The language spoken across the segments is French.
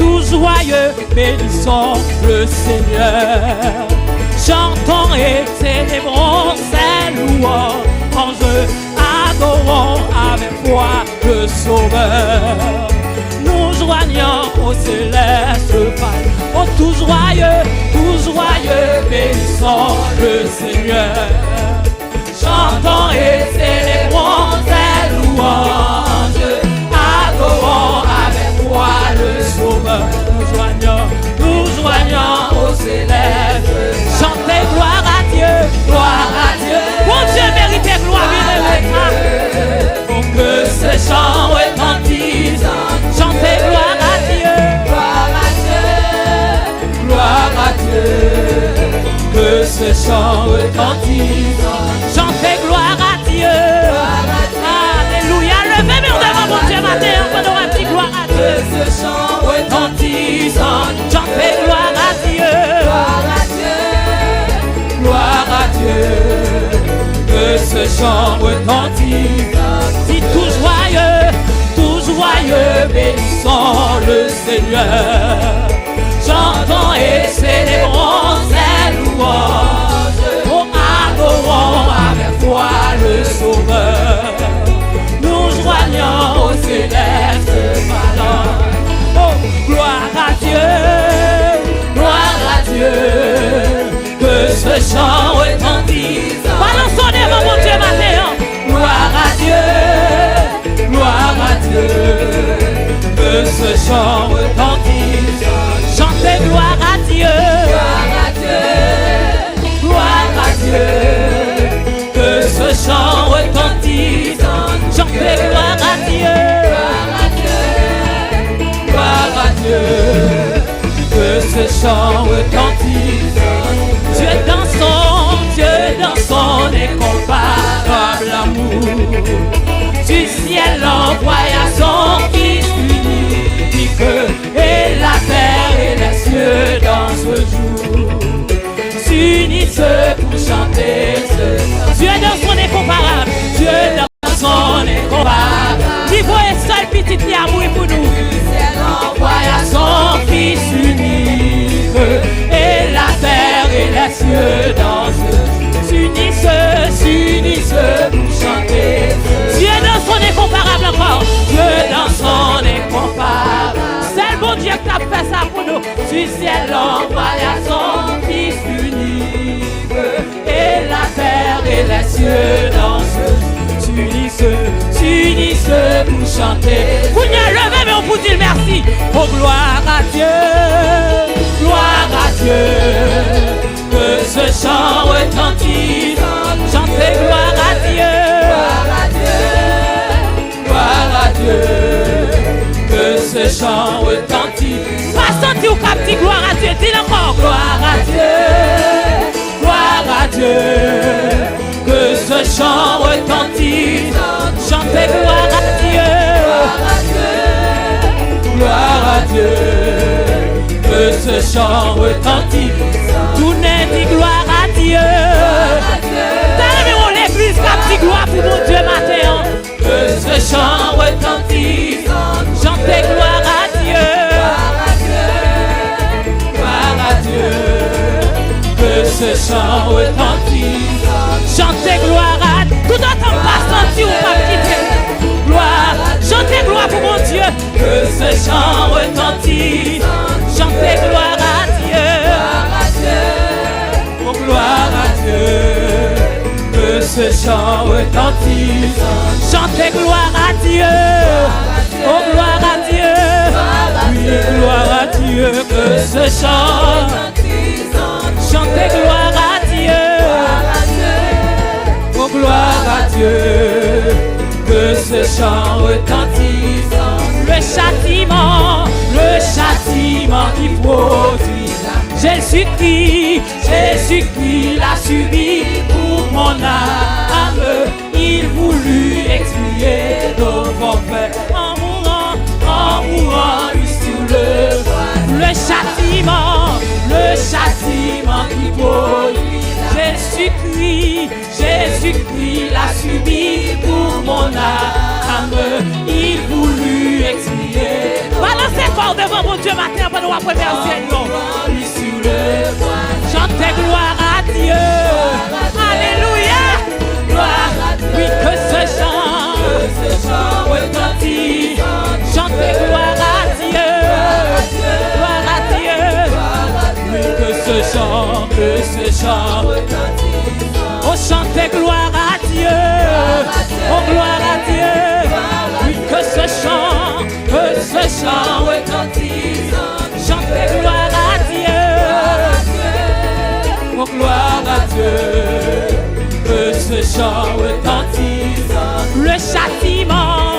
tous joyeux, bénissons le Seigneur. Chantons et célébrons ses louanges, adorons avec foi le Sauveur. Nous joignons au céleste Père. Oh, tous joyeux, bénissons le Seigneur. Chantons et célébrons ses louanges, adorons avec foi le Sauveur. Nous joignons au céleste. Chantez gloire à Dieu, gloire à Dieu. Mon Dieu mérite gloire, bien-aimé. Oh, que ce chant retentisse. Chantez gloire à Dieu, gloire à Dieu, gloire à Dieu. Que ce chant retentisse. Chantez gloire à Dieu. Alléluia. Levez-moi devant mon Dieu matin. On aura dit gloire à Dieu. Que ce chant retentisse. Chantez gloire à Dieu. Gloire à Dieu. Gloire à Dieu. Que ce chant retentisse. Si tout joyeux, bénissons le Seigneur. Chantons et célébrons ses louanges. Oh, adorons avec foi le Sauveur. Nous joignons au céleste ballon. Oh, gloire à Dieu, que ce chant retentisse. Balançons devant mon Dieu matin. Gloire à Dieu, que ce chant retentisse. Chantez gloire à Dieu, gloire à Dieu, que ce chant retentisse. Chantez gloire à Dieu, gloire à Dieu, que ce chant retentisse. Dieu dans son incomparable amour, du ciel envoya son Fils unique, et la terre et les cieux dans ce jour s'unissent pour chanter ce Dieu dans son incomparable, Dieu dans son incomparable, qui voit seul petit qui a mouru pour nous. Du ciel envoya son Fils unique, et la terre et les cieux dans ce jour s'unissent pour chanter Dieu dans son incomparable encore. Dieu dans son incomparable. C'est le bon Dieu qui a fait ça pour nous. Du ciel envoya son Fils unique, et la terre et les cieux dans ce s'unissent pour chanter. Vous n'y levez, mais on vous dit merci. Oh, gloire à Dieu, que ce chant retentisse. Chantez gloire à Dieu, gloire à Dieu, que ce chant retentisse. Pas senti ou captif, gloire à Dieu, dis encore. Gloire à Dieu, que ce chant retentisse. Chantez gloire à Dieu, gloire à Dieu, que ce chant retentisse. Tout n'est dit gloire à Dieu. Dans l'église, captif gloire pour mon Dieu matin. Que ce chant retentisse. Chantez gloire à Dieu, gloire à Dieu, que ce chant retentisse. Chantez gloire à Dieu. Tout autant pas senti ou pas quitter. Gloire, chantez gloire pour mon Dieu. Que ce chant retentisse. Chantez gloire à Dieu, oh, gloire à Dieu, que ce chant retentisse. Chantez gloire à Dieu, oh, gloire à Dieu, oui, gloire à Dieu, que ce chant retentisse. Chantez gloire à Dieu, oh, gloire à Dieu, que ce chant retentisse. Le châtiment qui produit Jésus-Christ l'a subi pour mon âme. Il voulut expier nos forfaits en mourant lui sur le bois. Le châtiment qui produit Jésus-Christ l'a subi pour mon âme. Il voulut expier. Balancez fort devant mon Dieu matin pendant qu'on va remercier lui. Chantez gloire à Dieu. Alléluia. Gloire à Dieu. Oui, que ce chant retentit. Chantez gloire à Dieu. Gloire à Dieu. Oui, que ce chant retentit. Oh, chantez gloire à Dieu. Oh, gloire à Dieu. Oui, que ce chant retentit. Chantez gloire à Dieu. Oh, gloire à Dieu. Que ce chant retentit. Le châtiment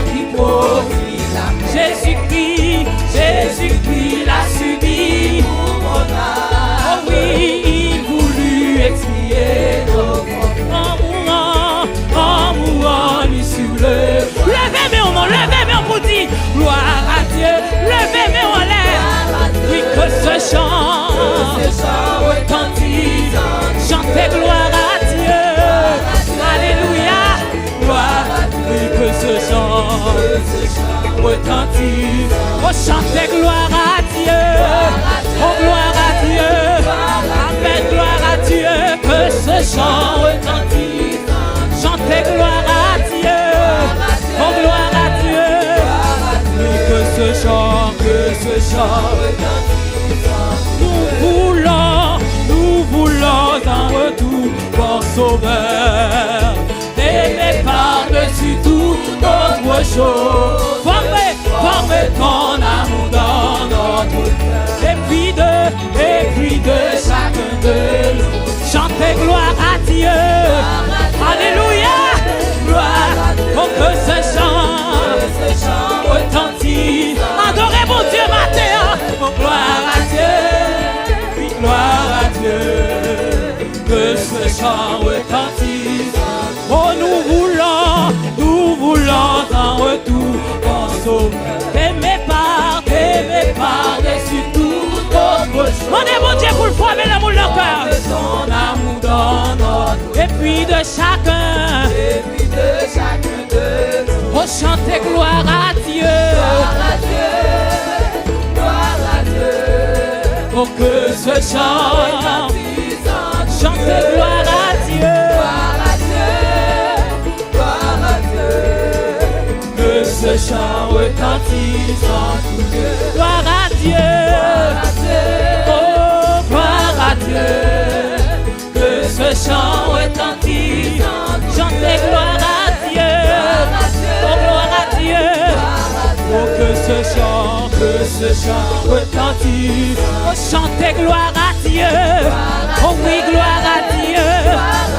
qui profite. Jésus-Christ l'a subi pour mon âme. Oh oui, il voulut expier en mourant lui sur le. Levez mes mains pour dire gloire à Dieu. Levez mes mains en l'air. Oui, que ce chant retentit. Chantez gloire à Dieu. Alléluia. Gloire à Dieu. Oui, que ce chant retentit. Oh, chantez gloire à Dieu. Oh, gloire à Dieu. Amen, gloire à Dieu. Que ce chant retentit. Chantez gloire à Dieu. Oh, gloire à Dieu. Oui, que ce chant nous voulons un retour pour Sauveur. Aimer par-dessus tout autre chose. Former ton amour dans notre cœur. Et puis de chacun de nous. Chantez gloire à Dieu. Alléluia. Gloire pour que ce chant retentit. Adorez mon Dieu matin. Oh, gloire à Dieu. Oui, gloire à Dieu. Que ce chant retentit. Oh, nous voulons un retour en Sauveur. T'aimer par-dessus tout autre chose. On est mon Dieu pour le former l'amour de notre cœur. Ton amour dans notre. Et puis de chacun de nous. Oh, chantez gloire à Dieu. Gloire à Dieu. Gloire à Dieu. Oh, que ce chant. Chantez gloire à Dieu. Gloire à Dieu. Gloire à Dieu. Que ce chant retentisse en tout lieu. Gloire à Dieu. Oh, gloire à Dieu. Que ce chant retentisse. Chantez gloire à Dieu. Oh, gloire à Dieu. Oh, que ce chant retentisse. Oh, chantez gloire à Dieu. Oh oui, gloire à Dieu.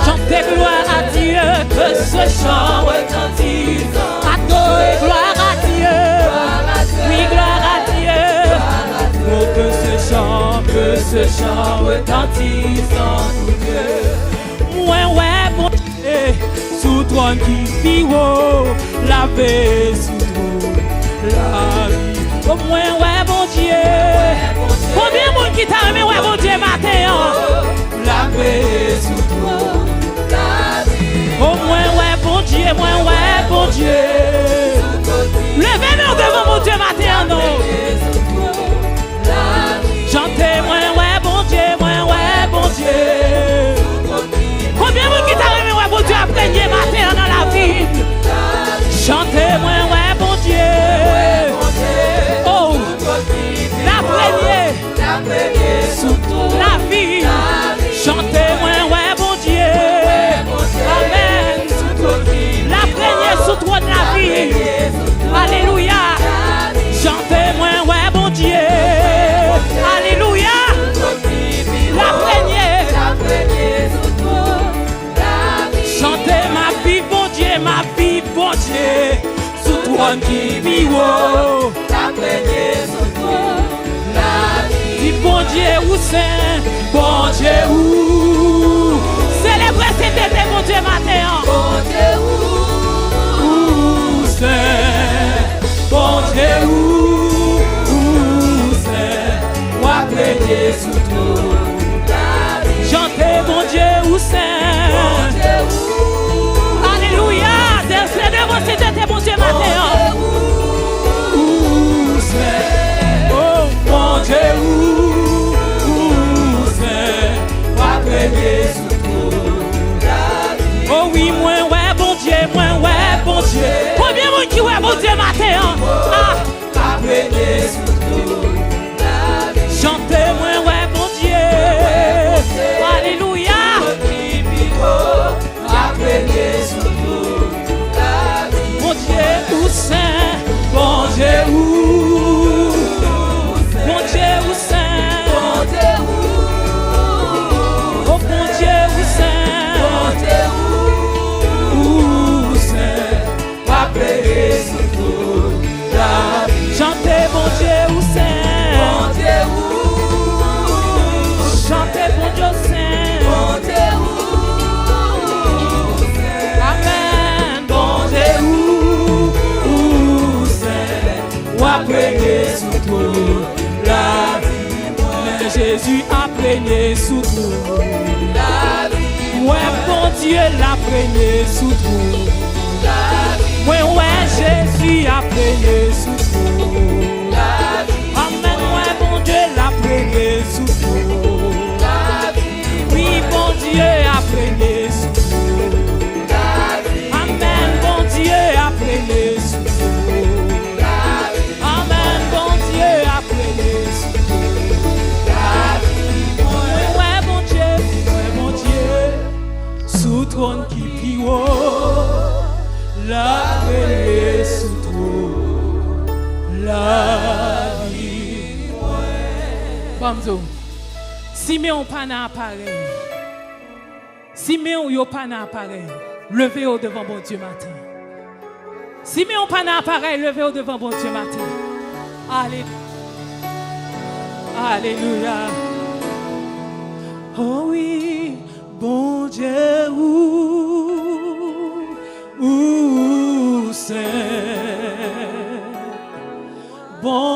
Chantez gloire à Dieu. Que ce chant retentisse. Adorez gloire à Dieu. Oui, gloire à Dieu. Oh, que ce chant retentisse en tout Dieu. Ouais, bon Dieu, sous trône qui vit haut, la paix sous trône, la vie. Oh, ouais, bon Dieu. Combien de monde qui t'a aimé, ouais, bon Dieu, matin? La paix sous trône, la vie. Oh, ouais, bon Dieu, ouais, bon Dieu. Levez-nous devant mon Dieu, matin, non? Chantez, ouais, bon Dieu, ouais, bon Dieu. Combien de monde qui t'a aimé, ouais, bon Dieu, après hier matin dans la vie? Chantez, ouais, bon Dieu. Oh, la première sous la vie. Chantez, ouais, bon Dieu. Amen. La première sous toi de la vie. Alléluia. Chantez, ouais, bon Dieu. Alléluia. La première sous toi. Chantez ma vie, bon Dieu, sous toi qui vit haut. La première sous toi. Dis bon Dieu où c'est, bon Dieu où. Célébrez cet été, bon Dieu matin. Bon Dieu où c'est, bon Dieu où c'est. Moi prier sous toi. Chantez bon Dieu où c'est. Bon Dieu où. Alléluia. C'est devant cet été, bon Dieu matin. régné sous tout. La vie, moi. Jésus a régné sous tout. La vie, ouais, bon Dieu l'a régné sous tout. La vie, ouais, Jésus a régné sous tout. La vie, amen, ouais, bon Dieu l'a régné sous tout. La vie, oui, bon Dieu a régné sous tout. La vie, amen, bon Dieu a régné sous tout. La vie, amen, bon Dieu a régné sous tout. La vie, ouais, bon Dieu, sous trône qui prie haut, la régné sous tout. La vie, ouais. Bamzo, si mais on pas n'a appareil, si mais on yo pas n'a appareil, levez au devant bon Dieu matin. Si mais on pas n'a appareil, levez au devant bon Dieu matin. Alléluia. Alléluia. Oh oui, bon Dieu, où c'est bon.